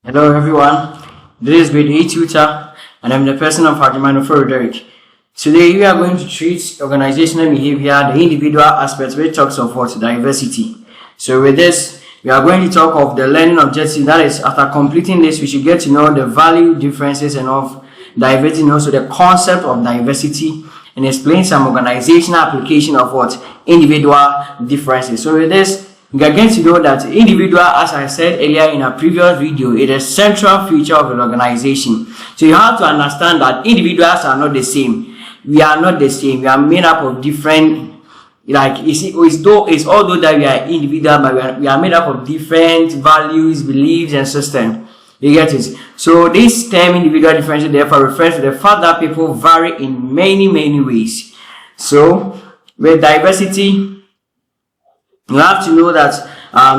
Hello everyone, this is grade 8 tutor and I'm the person of Hajimano Frederick. Today we are going to treat organizational behavior, the individual aspect which talks of what? Diversity. So with this, we are going to talk of the learning objective. That is, after completing this, we should get to know the value, differences and of diversity and also the concept of diversity and explain some organizational application of what? Individual differences. So with this, we are going to know that individual, as I said earlier in a previous video, is a central feature of an organization. So you have to understand that individuals are not the same. We are not the same. We are made up of different, it's although that we are individual, but we are made up of different values, beliefs, and systems. You get it? So this term individual differentiation therefore refers to the fact that people vary in many ways. So with diversity, you have to know that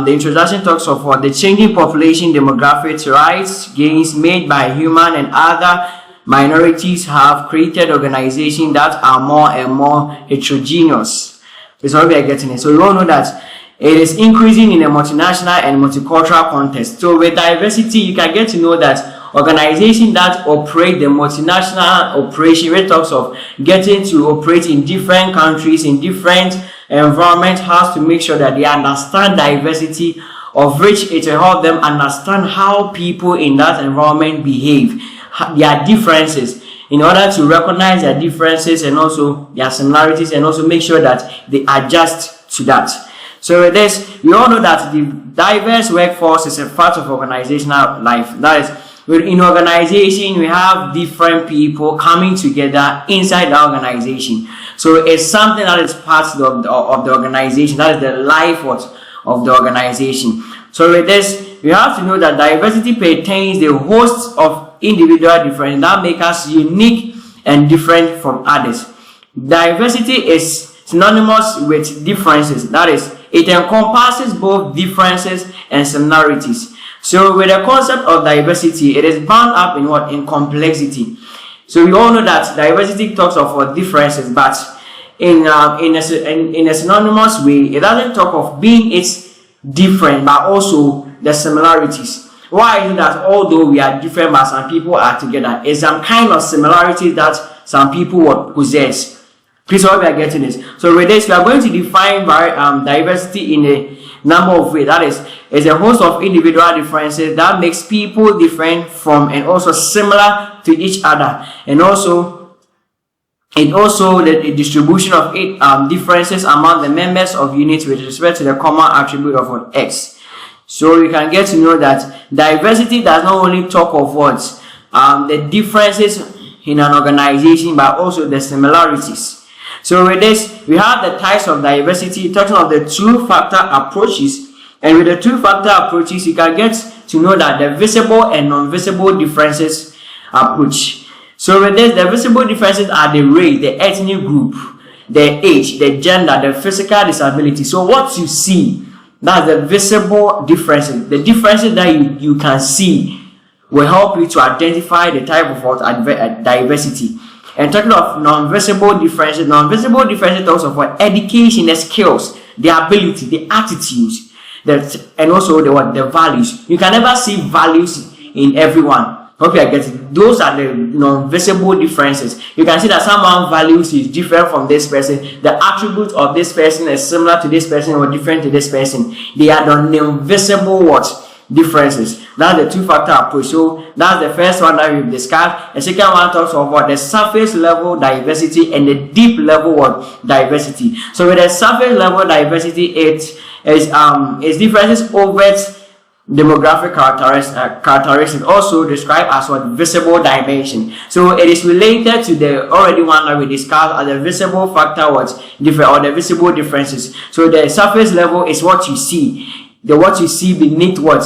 the introduction talks of what the changing population demographics, rights, gains made by human and other minorities have created organizations that are more and more heterogeneous. That's what we are getting it. So you all know that it is increasing in a multinational and multicultural context. So with diversity, you can get to know that organizations that operate the multinational operation, it talks of getting to operate in different countries, in different environment, has to make sure that they understand diversity, of which it will help them understand how people in that environment behave, their differences, in order to recognize their differences and also their similarities, and also make sure that they adjust to that. So with this, we all know that the diverse workforce is a part of organizational life. That is, in organization, we have different people coming together inside the organization. So it's something that is part of the organization. That is the life of the organization. So with this, we have to know that diversity pertains the host of individual difference that make us unique and different from others. Diversity is synonymous with differences. That is, it encompasses both differences and similarities. So with the concept of diversity, it is bound up in what? In complexity. So we all know that diversity talks of what? Differences, but in a synonymous way, it doesn't talk of being it's different, but also the similarities. Why is it that although we are different, but some people are together, is some kind of similarities that some people would possess? Please hope we are getting this. So with this, we are going to define diversity in a number of ways. That is a host of individual differences that makes people different from and also similar to each other, and also the distribution of differences among the members of units with respect to the common attribute of what? X. So you can get to know that diversity does not only talk of what the differences in an organization, but also the similarities. So with this, we have the types of diversity, talking of the two-factor approaches. And with the two-factor approaches, you can get to know that the visible and non-visible differences approach. So with this, the visible differences are the race, the ethnic group, the age, the gender, the physical disability. So what you see, that's the visible differences. The differences that you can see will help you to identify the type of what diversity. And talking of non-visible differences talks of what? Education, the skills, the ability, the attitudes, and also the values. You can never see values in everyone. Hope you are getting. Those are the non-visible differences. You can see that someone values is different from this person. The attributes of this person is similar to this person or different to this person. They are the non-visible what? Differences. That's the two-factor approach. So that's the first one that we've discussed. The second one talks of what? The surface level diversity and the deep level what? Diversity. So with the surface level diversity, it is differences over demographic characteristics, also described as what? Visible dimension. So it is related to the already one that we discussed as the visible factor what? Different, or the visible differences. So the surface level is what you see. What you see beneath what?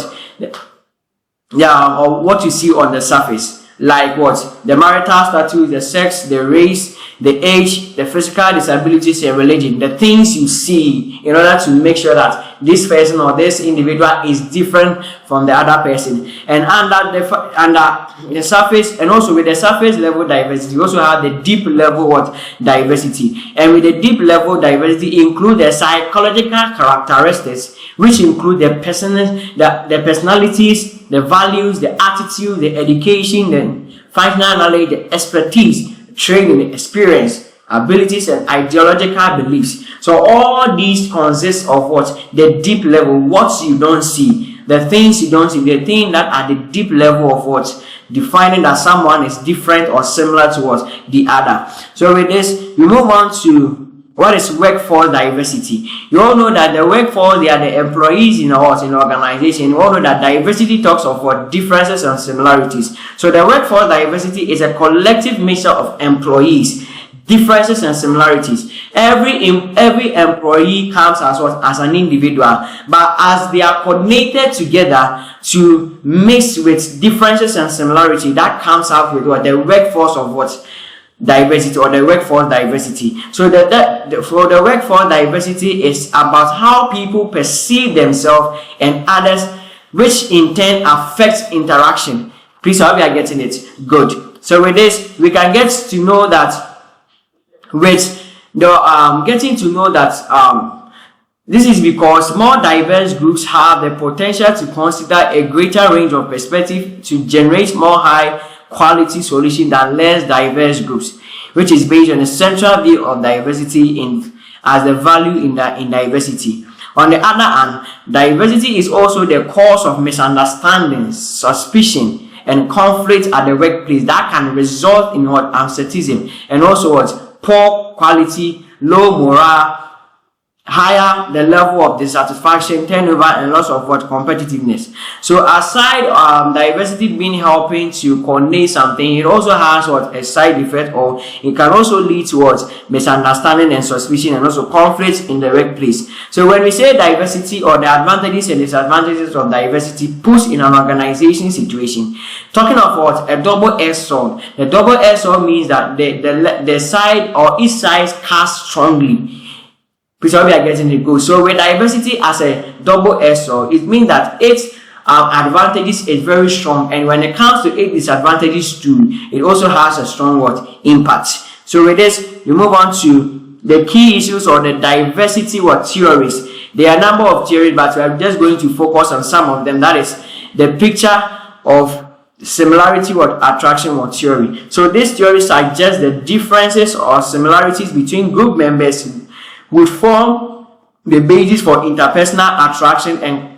Or what you see on the surface. Like what? The marital status, the sex, the race, the age, the physical disabilities, and religion. The things you see in order to make sure that this person or this individual is different from the other person. And under the surface, and also with the surface level diversity, you also have the deep level what? Diversity. And with the deep level diversity include the psychological characteristics, which include the personalities, the values, the attitude, the education, the functional knowledge, the expertise, training, the experience, abilities, and ideological beliefs. So all these consist of what? The deep level, what you don't see, the things you don't see, the things that are the deep level of what? Defining that someone is different or similar to what? The other. So with this, we move on to what is workforce diversity. You all know that the workforce, they are the employees in an organization. You all know that diversity talks of what? Differences and similarities. So the workforce diversity is a collective mixture of employees, differences and similarities. Every employee comes as what? As an individual, but as they are coordinated together to mix with differences and similarity, that comes out with what? The workforce of what? Diversity, or the workforce diversity. So for the workforce diversity is about how people perceive themselves and others, which in turn affects interaction. Please, I hope you are getting it. Good. So with this, we can get to know that with the getting to know that this is because more diverse groups have the potential to consider a greater range of perspective to generate more high quality solution than less diverse groups, which is based on a central view of diversity as the value in diversity. On the other hand, diversity is also the cause of misunderstandings, suspicion, and conflict at the workplace that can result in what? Absenteeism, and also what? Poor quality, low morale, higher the level of dissatisfaction, turnover, and loss of what? Competitiveness. So aside diversity being helping to coordinate something, it also has what? A side effect, or it can also lead towards misunderstanding and suspicion, and also conflict in the workplace. So when we say diversity, or the advantages and disadvantages of diversity pushed in an organization situation, talking of what? A double-edged sword. The double-edged sword means that the side, or each side casts strongly. Please, we are getting it good. So with diversity as a double-edged sword, it means that its advantages is very strong, and when it comes to its disadvantages too, it also has a strong what? Impact. So with this, we move on to the key issues or the diversity theories. There are a number of theories, but we are just going to focus on some of them. That is the picture of similarity-attraction theory. So this theory suggests the differences or similarities between group members would form the basis for interpersonal attraction and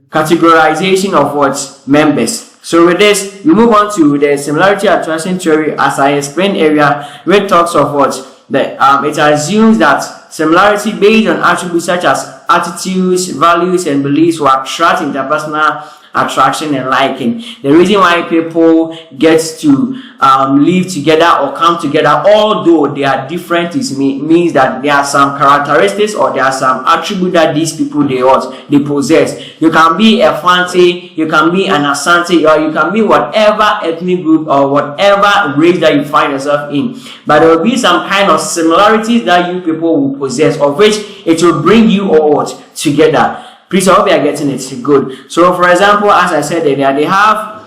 categorization of what? Members. So with this, we move on to the similarity-attraction theory, as I explained earlier, which talks of what? It assumes that similarity based on attributes such as attitudes, values, and beliefs will attract interpersonal attraction and liking. The reason why people get to live together or come together, although they are different, means that there are some characteristics or there are some attributes that these people they possess. You can be a Fanti, you can be an Asante, or you can be whatever ethnic group or whatever race that you find yourself in. But there will be some kind of similarities that you people will possess, of which it will bring you all together. Please, I hope you are getting it good. So, for example, as I said earlier, they have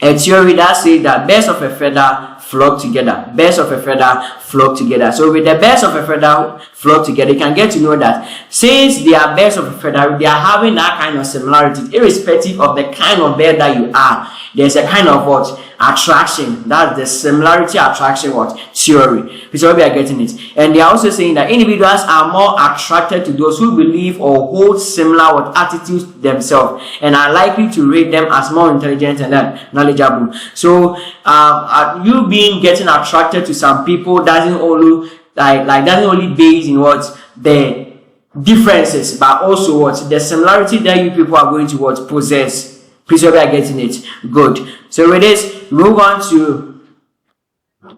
a theory that says that birds of a feather flock together. Birds of a feather flock together. So, with the birds of a feather flock together, you can get to know that since they are birds of a feather, they are having that kind of similarity, irrespective of the kind of bird that you are. There's a kind of what? Attraction. That's the similarity-attraction theory. So we are getting it. And they are also saying that individuals are more attracted to those who believe or hold similar attitudes themselves, and are likely to rate them as more intelligent and knowledgeable. So you getting attracted to some people doesn't only doesn't only based in what the differences, but also what the similarity that you people are going to possess. Please, hope you are getting it good. So with this, move on to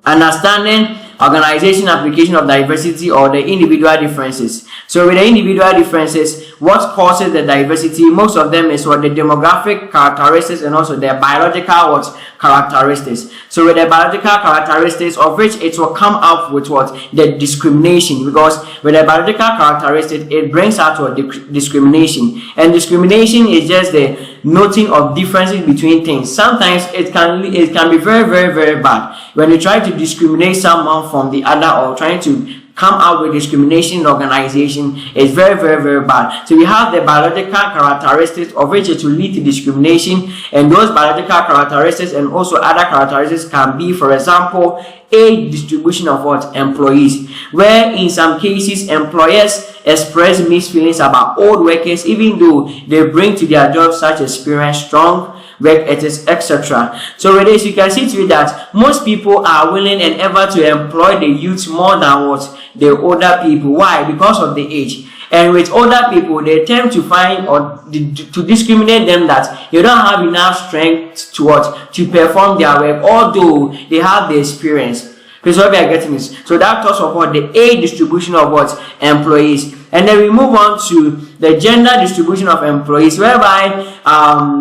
understanding organization application of diversity or the individual differences. So with the individual differences, what causes the diversity? Most of them is what the demographic characteristics and also the biological characteristics. So with the biological characteristics, of which it will come up with the discrimination, because with the biological characteristics, it brings out discrimination, and discrimination is just the noting of differences between things. Sometimes it can be very, very, very bad when you try to discriminate someone from the other, or trying to come out with discrimination in organization is very, very, very bad. So we have the biological characteristics of which it will lead to discrimination, and those biological characteristics and also other characteristics can be, for example, age distribution of what? Employees, where in some cases employers express mixed feelings about old workers even though they bring to their job such experience, strong work ethics, etc. So with this, you can see to it that most people are willing and ever to employ the youth more than what? The older people. Why? Because of the age. And with older people, they tend to find or to discriminate them that they don't have enough strength to what? To perform their work, although they have the experience. Because what we are getting is, so that talks about the age distribution of what? Employees. And then we move on to the gender distribution of employees, whereby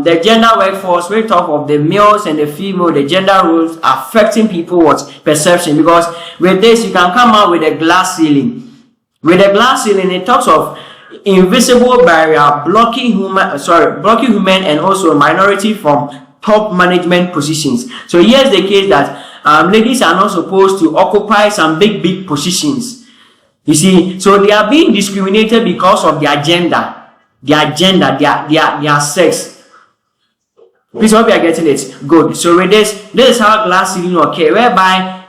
the gender workforce, we talk of the males and the female, the gender roles affecting people what? Perception. Because with this, you can come out with a glass ceiling. With a glass ceiling, it talks of invisible barrier blocking human and also minority from top management positions. So here's the case that ladies are not supposed to occupy some big positions. You see, so they are being discriminated because of their gender, their sex. Please hope you are getting it. Good. So with this is how glass ceiling occur, whereby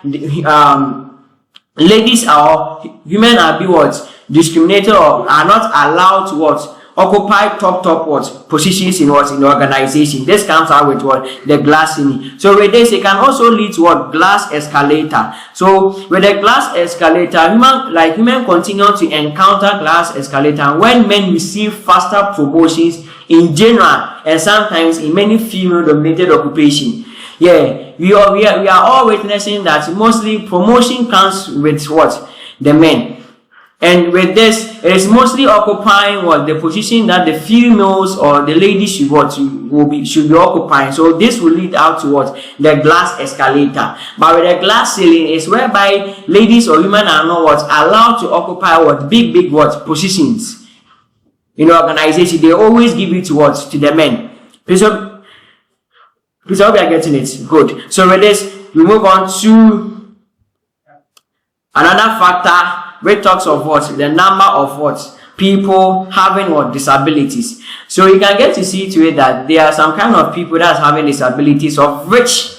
ladies or women are being what? Discriminated or are not allowed to what? Occupy top what? Positions in what? In the organization. This comes out with what? The glass ceiling. So with this, it can also lead to what? Glass escalator. So with the glass escalator, women continue to encounter glass escalator when men receive faster promotions in general and sometimes in many female-dominated occupations. Yeah, we are all witnessing that mostly promotion comes with what? The men. And with this, it is mostly occupying what? The position that the females or the ladies should be occupying. So this will lead out to what? The glass escalator. But with the glass ceiling is whereby ladies or women are not what? Allowed to occupy what? Big what? Positions in the organization. They always give it to what? To the men. Please hope we are getting it. Good. So with this, we move on to another factor which talks of what? The number of what? People having what? Disabilities. So you can get to see to it that there are some kind of people that's having disabilities of which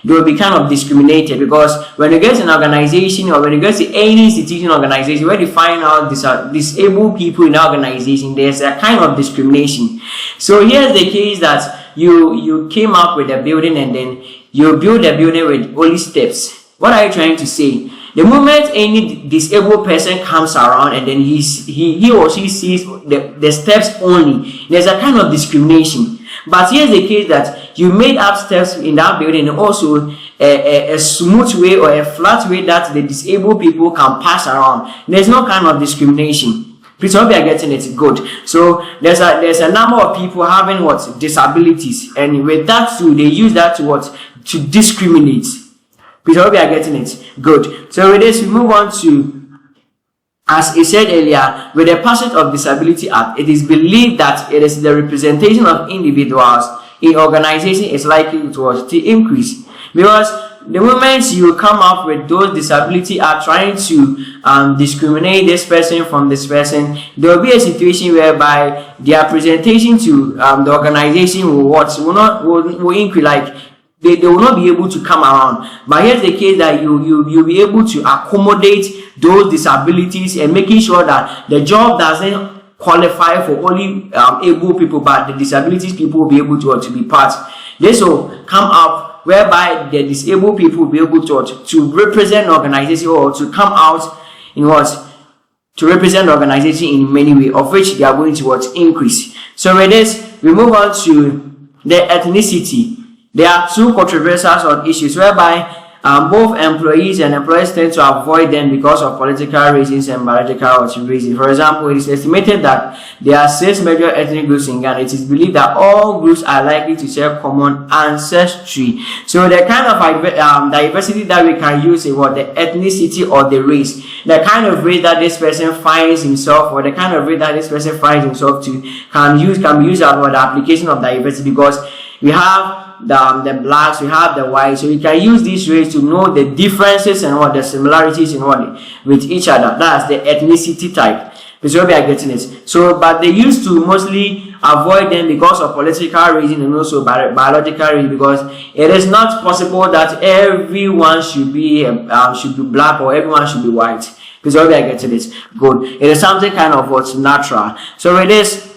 they will be kind of discriminated, because when you get to an organization or when you get to any institution organization where you find out disabled people in the organization, there's a kind of discrimination. So here's the case that you came up with a building and then you build a building with only steps. What are you trying to say? The moment any disabled person comes around and then he or she sees the steps only, there's a kind of discrimination. But here's the case that you made up steps in that building and also a smooth way or a flat way that the disabled people can pass around. There's no kind of discrimination. Please hope you are getting it. Good. So there's a number of people having what? Disabilities, and with that too, they use that to what? To discriminate. Please hope you are getting it. Good. So with this, we move on to, as I said earlier, with the passage of Disability Act, it is believed that it is the representation of individuals in organization is likely to increase, because the moment you come up with those disability are trying to discriminate this person from this person, there will be a situation whereby their presentation to the organization will increase, like they will not be able to come around. But here's the case that you'll be able to accommodate those disabilities and making sure that the job doesn't qualify for only able people, but the disabilities people will be able to be part. This will come up whereby the disabled people will be able to represent the organization, or to come out in what? To represent the organization in many ways, of which they are going to increase. So with this, we move on to the ethnicity. There are two controversial issues whereby both employees and employers tend to avoid them because of political reasons and biological reasons. For example, it is estimated that there are 6 major ethnic groups in Ghana. It is believed that all groups are likely to share common ancestry. So the kind of diversity that we can use is what? The ethnicity or the race. The kind of race that this person finds himself, or the kind of race that this person finds himself to, can be used as for the application of diversity, because we have the blacks, we have the whites. So we can use these race to know the differences and what the similarities in what with each other. That's the ethnicity type. Because we are getting it. So, but they used to mostly avoid them because of political reason and also biological reason, because it is not possible that everyone should be black or everyone should be white. Because we are getting it. Good. It is something kind of what's natural. So it is.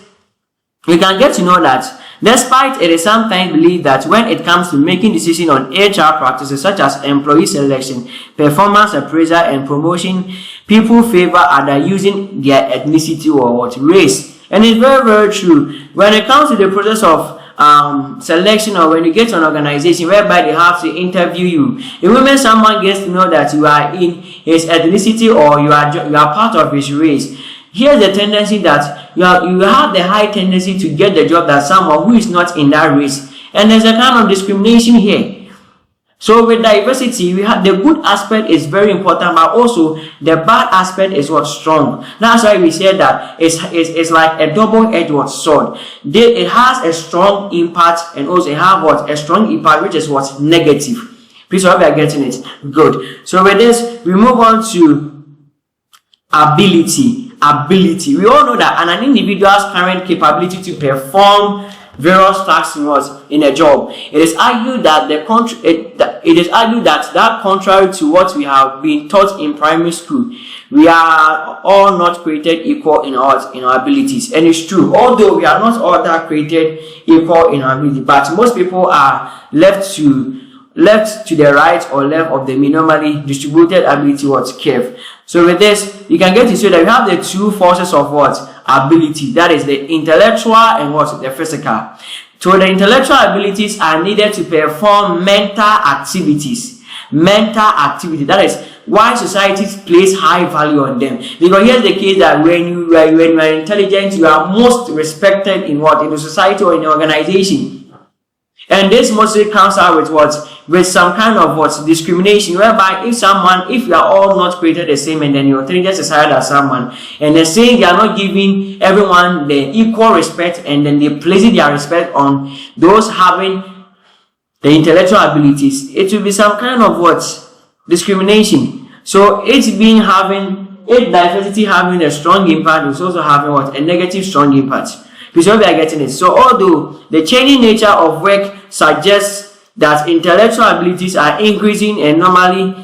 We can get to know that despite it is sometimes believed that when it comes to making decisions on HR practices such as employee selection, performance appraisal, and promotion, people favor either using their ethnicity or what race. And it's very, very true. When it comes to the process of selection, or when you get to an organization whereby they have to interview you, the moment someone gets to know that you are in his ethnicity or you are part of his race, here's the tendency that you have the high tendency to get the job that someone who is not in that race. And there's a kind of discrimination here. So with diversity, we have the good aspect is very important, but also the bad aspect is what's strong. That's why we said that it's like a double-edged sword. It has a strong impact, and also it has what a strong impact, which is what's negative. Please hope you are getting it. Good. So with this, we move on to ability. We all know that an individual's current capability to perform various tasks in a job. It is argued that that contrary to what we have been taught in primary school, we are all not created equal in our abilities. And it's true, although we are not all that created equal in our ability, but most people are left to the right or left of the minimally distributed ability curve. So with this, you can get to see that we have the two forces of ability. That is the intellectual and the physical. So the intellectual abilities are needed to perform mental activities. That is why society place high value on them. Because here's the case that when you are intelligent, you are most respected in the society or in the organization. And this mostly comes out with some kind of discrimination, whereby if you are all not created the same, and then your intelligence is higher than someone, and they're saying they are not giving everyone the equal respect, and then they placing their respect on those having the intellectual abilities, it will be some kind of discrimination. So diversity having a strong impact, is also having a negative strong impact. Because we are getting it. So although the changing nature of work suggests that intellectual abilities are increasing and normally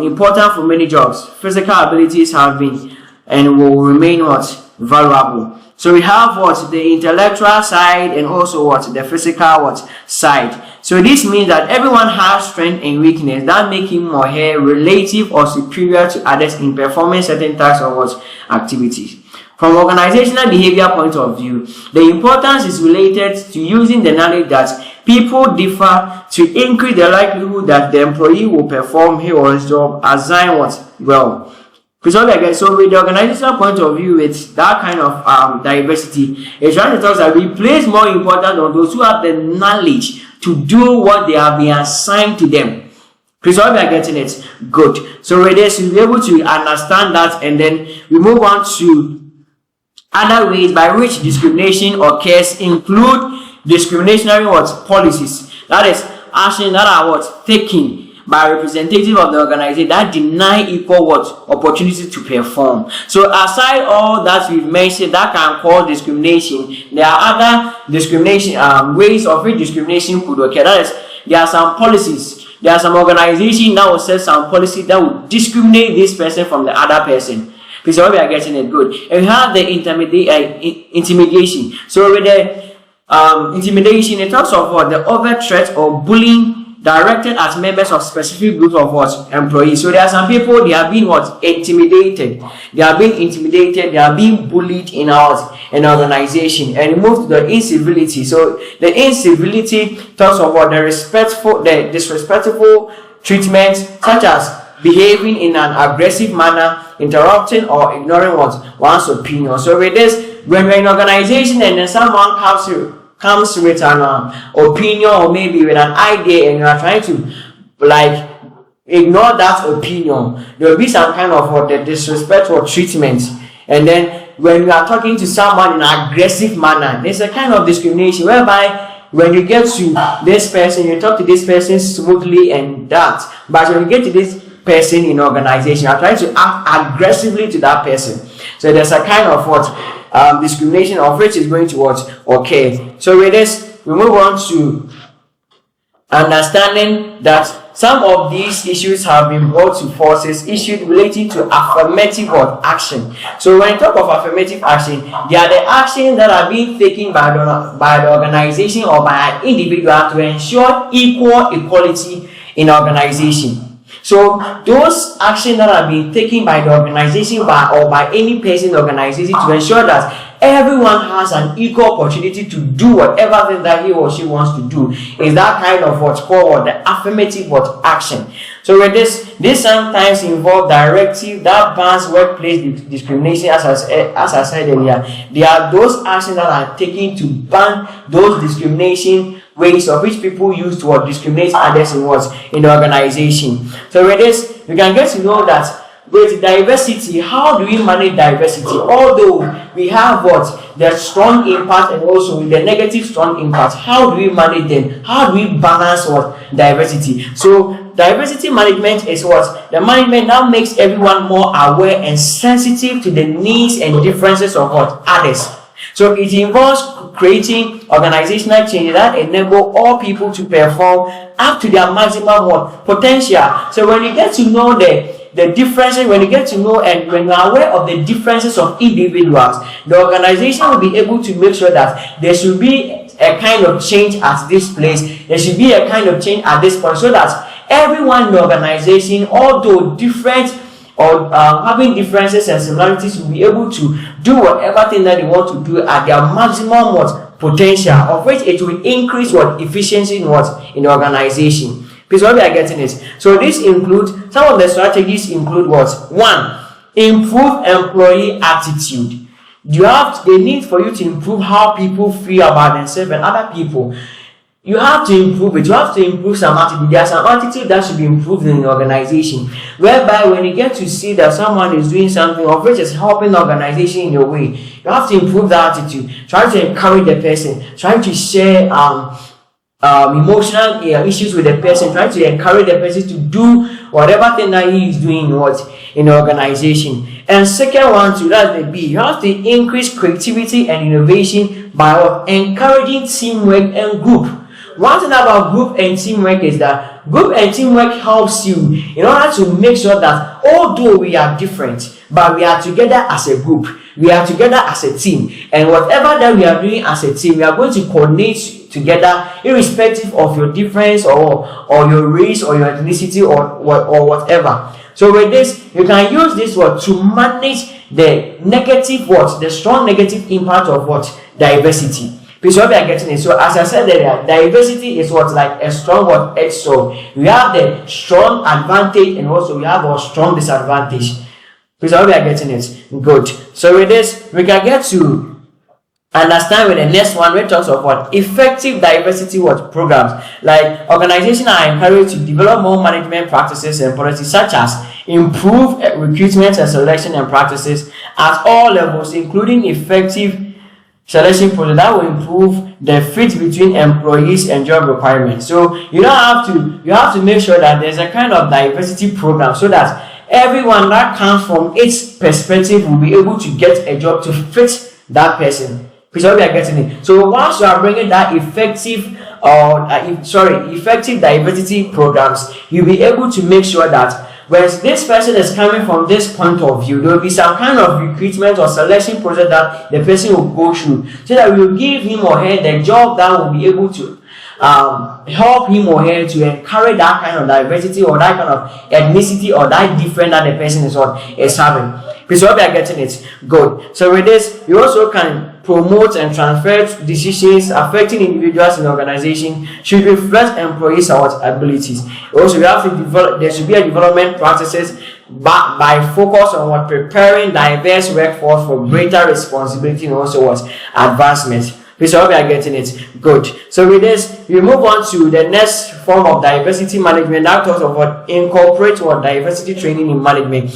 important for many jobs, physical abilities have been and will remain valuable. So we have the intellectual side and also the physical side. So this means that everyone has strength and weakness that make him or her relative or superior to others in performing certain tasks or activities. From organizational behavior point of view, the importance is related to using the knowledge that people differ to increase the likelihood that the employee will perform his or his job assigned well. So with the organizational point of view, with that kind of diversity, it's trying to talk that we place more importance on those who have the knowledge to do what they have been assigned to them. Please hope you are getting it. Good. So with this, you'll be able to understand that, and then we move on to other ways by which discrimination occurs include discriminatory policies. That is, actions that are taken by representatives of the organization that deny equal opportunity to perform. So aside all that we've mentioned that can cause discrimination, there are other discrimination ways of which discrimination could occur. That is, there are some policies. There are some organizations that will set some policy that will discriminate this person from the other person. Because we are getting it good. And we have the intimidation. So with the intimidation, it talks of the overt threat or bullying directed at members of specific groups of employees. So there are some people, they are being intimidated. They are being intimidated. They are being bullied in an organization. And move to the incivility. So the incivility talks about the disrespectful treatment, such as behaving in an aggressive manner, interrupting or ignoring one's opinion. So with this, when we're in an organization and then someone comes with an opinion or maybe with an idea and you are trying to ignore that opinion, there will be some kind of the disrespectful treatment. And then when you are talking to someone in an aggressive manner, there's a kind of discrimination whereby when you get to this person, you talk to this person smoothly and that. But when you get to this person in organization, you are trying to act aggressively to that person. So there's a kind of discrimination of which is going to okay. So with this, we move on to understanding that some of these issues have been brought to forces issues relating to affirmative action. So when you talk of affirmative action, they are the actions that are being taken by the organization or by an individual to ensure equality in the organization. So those actions that are being taken by the organization or by any person in the organization to ensure that everyone has an equal opportunity to do whatever thing that he or she wants to do is that kind of what's called the affirmative action. So with this sometimes involve directive that bans workplace discrimination, as I said earlier. There are those actions that are taken to ban those discrimination ways of which people use to discriminate others in the organization. So with this, you can get to know that with diversity, how do we manage diversity? Although we have the strong impact and also the negative strong impact, how do we manage them? How do we balance diversity? So diversity management is the management that makes everyone more aware and sensitive to the needs and differences of others. So it involves creating organizational changes that enable all people to perform up to their maximum potential. So when you get to know the differences, when you get to know and when you are aware of the differences of individuals, the organization will be able to make sure that there should be a kind of change at this place, there should be a kind of change at this point, so that everyone in the organization, although different or having differences and similarities, will be able to do whatever thing that they want to do at their maximum potential, of which it will increase efficiency in the organization. Please, what we are getting is, so this includes, some of the strategies include one, improve employee attitude. The need for you to improve how people feel about themselves and other people. You have to improve it. You have to improve some attitude. There's some attitude that should be improved in the organization, whereby when you get to see that someone is doing something of which is helping the organization in your way, you have to improve that attitude. Try to encourage the person. Try to share emotional issues with the person. Try to encourage the person to do whatever thing that he is doing in the organization. And second one, that's the B. You have to increase creativity and innovation by encouraging teamwork and group. One thing about group and teamwork is that group and teamwork helps you in order to make sure that although we are different, but we are together as a group, we are together as a team, and whatever that we are doing as a team, we are going to coordinate together irrespective of your difference or your race or your ethnicity or whatever. So with this, you can use this to manage the negative the strong negative impact of diversity. Please, what we are getting is, so as I said earlier, diversity is like a strong edge. So we have the strong advantage and also we have a strong disadvantage. Please, what we are getting is good. So with this, we can get to understand with the next one, we talk of effective diversity programs. Like organizations are encouraged to develop more management practices and policies such as improve recruitment and selection and practices at all levels, including effective selection process that will improve the fit between employees and job requirements. So you have to make sure that there's a kind of diversity program so that everyone that comes from its perspective will be able to get a job to fit that person. Because what we are getting it. So once you are bringing that effective diversity programs, you'll be able to make sure that when this person is coming from this point of view, there will be some kind of recruitment or selection process that the person will go through, so that we will give him or her the job that will be able to help him or her to encourage that kind of diversity or that kind of ethnicity or that different that the person is having. Because what we are getting it good. So with this, you also can promote and transfer decisions affecting individuals in the organization should reflect employees' abilities. Also, we have to develop. There should be a development practices by focus on preparing diverse workforce for greater responsibility and also advancement. Please, hope you are getting it good. So with this, we move on to the next form of diversity management that talks about incorporate diversity training in management.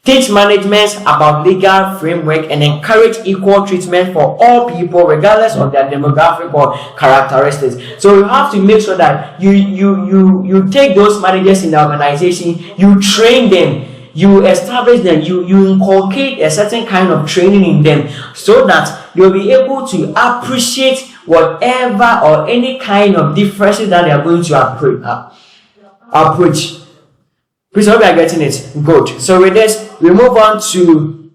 teach management about legal framework, and encourage equal treatment for all people regardless of their demographic or characteristics. So you have to make sure that you take those managers in the organization, you train them, you establish them, you inculcate a certain kind of training in them, so that you'll be able to appreciate whatever or any kind of differences that they are going to approach. Please hope you are getting it. Good. So with this, we move on to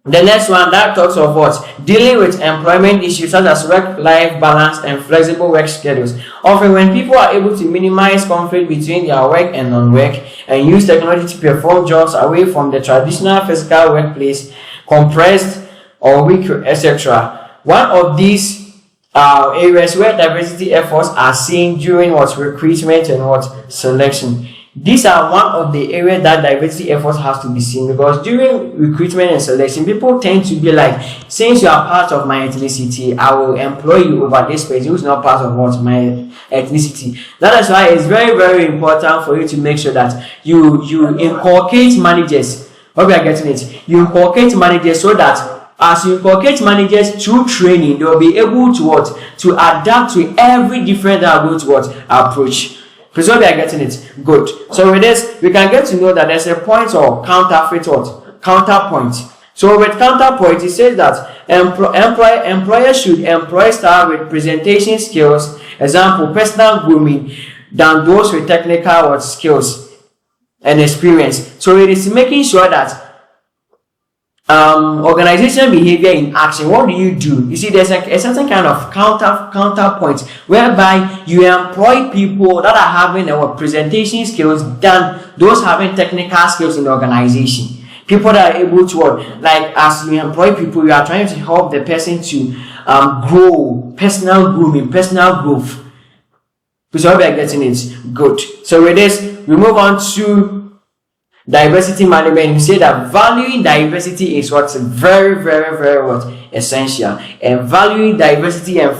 the next one that talks of what? Dealing with employment issues such as work-life balance and flexible work schedules. Often when people are able to minimize conflict between their work and non-work and use technology to perform jobs away from the traditional physical workplace, compressed or weak, etc. One of these areas where diversity efforts are seen during what? Recruitment and what? Selection. These are one of the areas that diversity efforts has to be seen, because during recruitment and selection, people tend to be like, since you are part of my ethnicity, I will employ you over this person who's not part of what? My ethnicity. That is why it's very, very important for you to make sure that you inculcate managers. Hope you are getting it. You inculcate managers so that as you inculcate managers through training, they will be able to what? To adapt to every different that are going to what? Approach. Please hope you are getting it. Good. So with this, we can get to know that there's a point or counterfeit what? Counterpoint. So with counterpoint, it says that employers should employ staff with presentation skills, example, personal grooming, than those with technical skills and experience. So it is making sure that organizational behavior in action. What do? You see, there's a certain kind of counterpoint whereby you employ people that are having presentation skills than those having technical skills in the organization. People that are able to like, as you employ people, you are trying to help the person to grow, personal grooming, personal growth. So I hope you are getting it. Good. So with this, we move on to diversity management. We say that valuing diversity is what's very, very, very what? Essential. And valuing diversity and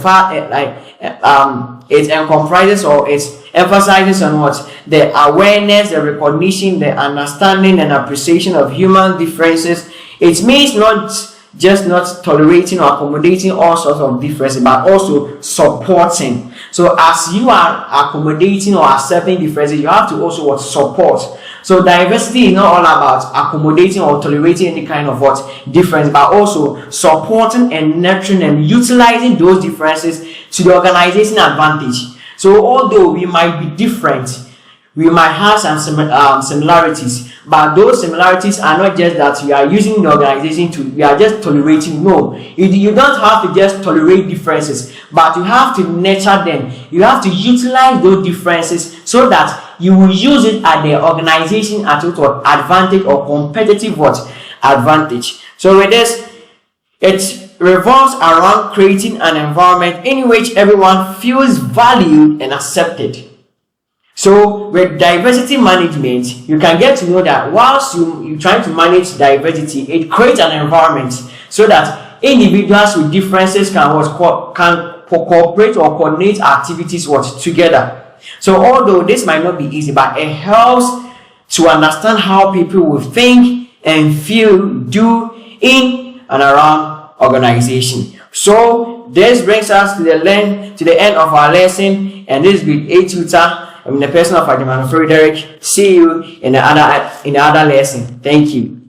it comprises or it emphasizes on what? The awareness, the recognition, the understanding and appreciation of human differences. It means not just not tolerating or accommodating all sorts of differences, but also supporting. So as you are accommodating or accepting differences, you have to also what? Support. So diversity is not all about accommodating or tolerating any kind of what? Difference, but also supporting and nurturing and utilizing those differences to the organization advantage. So although we might be different, we might have some similarities, but those similarities are not just that we are using the organization to, we are just tolerating. No, you don't have to just tolerate differences, but you have to nurture them. You have to utilize those differences so that you will use it at the organization at what? Advantage or competitive what? Advantage. So with this, it revolves around creating an environment in which everyone feels valued and accepted. So with diversity management, you can get to know that whilst you're trying to manage diversity, it creates an environment so that individuals with differences can cooperate or coordinate activities together. So although this might not be easy, but it helps to understand how people will think and feel, do in and around organization. So this brings us to the end of our lesson, and this will be a tutor. I'm the person of Organisational. See you in the other lesson. Thank you.